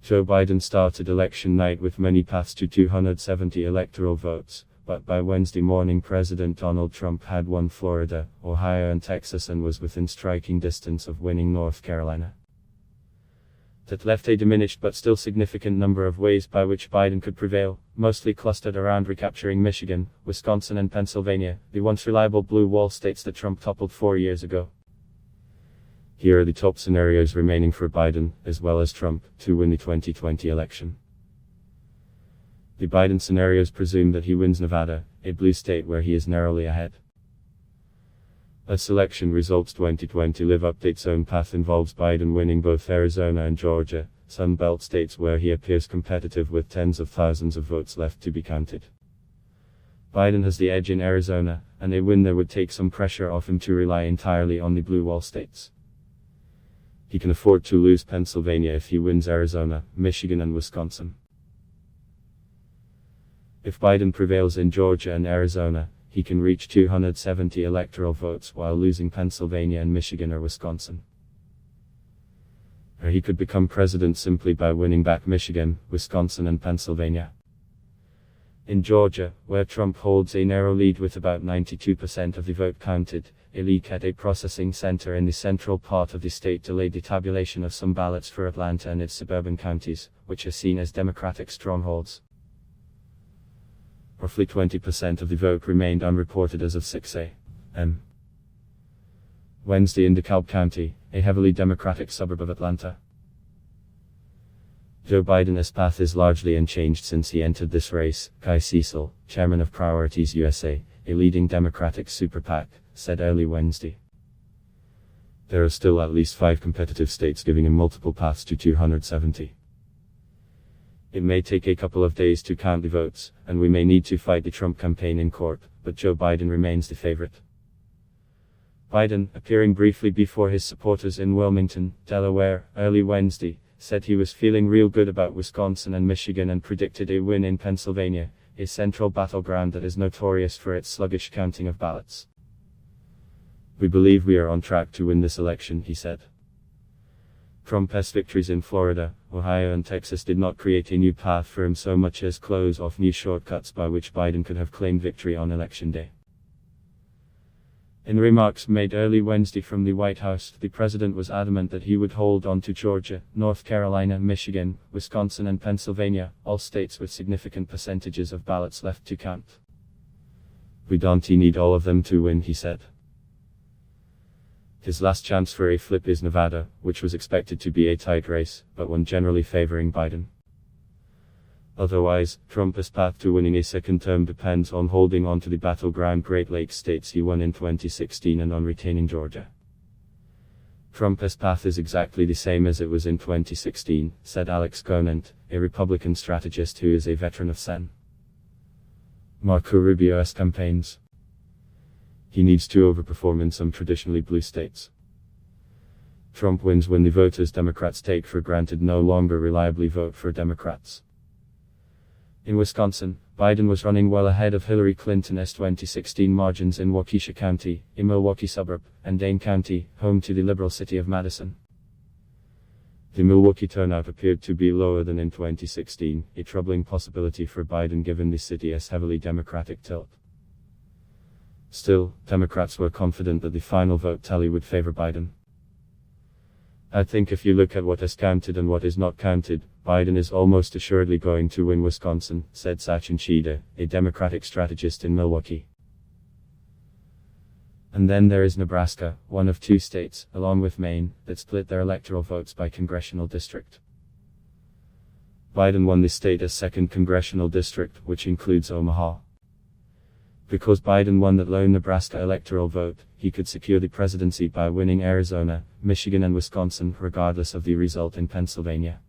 Joe Biden started election night with many paths to 270 electoral votes, but by Wednesday morning President Donald Trump had won Florida, Ohio and Texas and was within striking distance of winning North Carolina. That left a diminished but still significant number of ways by which Biden could prevail, mostly clustered around recapturing Michigan, Wisconsin and Pennsylvania, the once reliable blue wall states that Trump toppled 4 years ago. Here are the top scenarios remaining for Biden, as well as Trump, to win the 2020 election. The Biden scenarios presume that he wins Nevada, a blue state where he is narrowly ahead. A Selection Results 2020 Live Update's own path involves Biden winning both Arizona and Georgia, Sun Belt states where he appears competitive with tens of thousands of votes left to be counted. Biden has the edge in Arizona, and a win there would take some pressure off him to rely entirely on the blue wall states. He can afford to lose Pennsylvania if he wins Arizona, Michigan and Wisconsin. If Biden prevails in Georgia and Arizona, he can reach 270 electoral votes while losing Pennsylvania and Michigan or Wisconsin. Or he could become president simply by winning back Michigan, Wisconsin and Pennsylvania. In Georgia, where Trump holds a narrow lead with about 92% of the vote counted, a leak at a processing center in the central part of the state delayed the tabulation of some ballots for Atlanta and its suburban counties, which are seen as Democratic strongholds. Roughly 20% of the vote remained unreported as of 6 a.m. Wednesday in DeKalb County, a heavily Democratic suburb of Atlanta. Joe Biden's path is largely unchanged since he entered this race, Guy Cecil, chairman of Priorities USA, a leading Democratic super PAC, said early Wednesday. There are still at least 5 competitive states giving him multiple paths to 270. It may take a couple of days to count the votes, and we may need to fight the Trump campaign in court, but Joe Biden remains the favorite. Biden, appearing briefly before his supporters in Wilmington, Delaware, early Wednesday, said he was feeling real good about Wisconsin and Michigan and predicted a win in Pennsylvania, a central battleground that is notorious for its sluggish counting of ballots. We believe we are on track to win this election, he said. Trump's victories in Florida, Ohio and Texas did not create a new path for him so much as close off new shortcuts by which Biden could have claimed victory on Election Day. In remarks made early Wednesday from the White House, the president was adamant that he would hold on to Georgia, North Carolina, Michigan, Wisconsin and Pennsylvania, all states with significant percentages of ballots left to count. We don't need all of them to win, he said. His last chance for a flip is Nevada, which was expected to be a tight race, but one generally favoring Biden. Otherwise, Trump's path to winning a second term depends on holding on to the battleground Great Lakes states he won in 2016 and on retaining Georgia. Trump's path is exactly the same as it was in 2016, said Alex Conant, a Republican strategist who is a veteran of Sen. Marco Rubio's campaigns. He needs to overperform in some traditionally blue states. Trump wins when the voters Democrats take for granted no longer reliably vote for Democrats. In Wisconsin, Biden was running well ahead of Hillary Clinton's 2016 margins in Waukesha County, a Milwaukee suburb, and Dane County, home to the liberal city of Madison. The Milwaukee turnout appeared to be lower than in 2016, a troubling possibility for Biden given the city's heavily Democratic tilt. Still, Democrats were confident that the final vote tally would favor Biden. I think if you look at what is counted and what is not counted, Biden is almost assuredly going to win Wisconsin, said Sachin Chida, a Democratic strategist in Milwaukee. And then there is Nebraska, one of 2 states, along with Maine, that split their electoral votes by congressional district. Biden won the state's 2nd congressional district, which includes Omaha. Because Biden won that lone Nebraska electoral vote, he could secure the presidency by winning Arizona, Michigan and Wisconsin regardless of the result in Pennsylvania.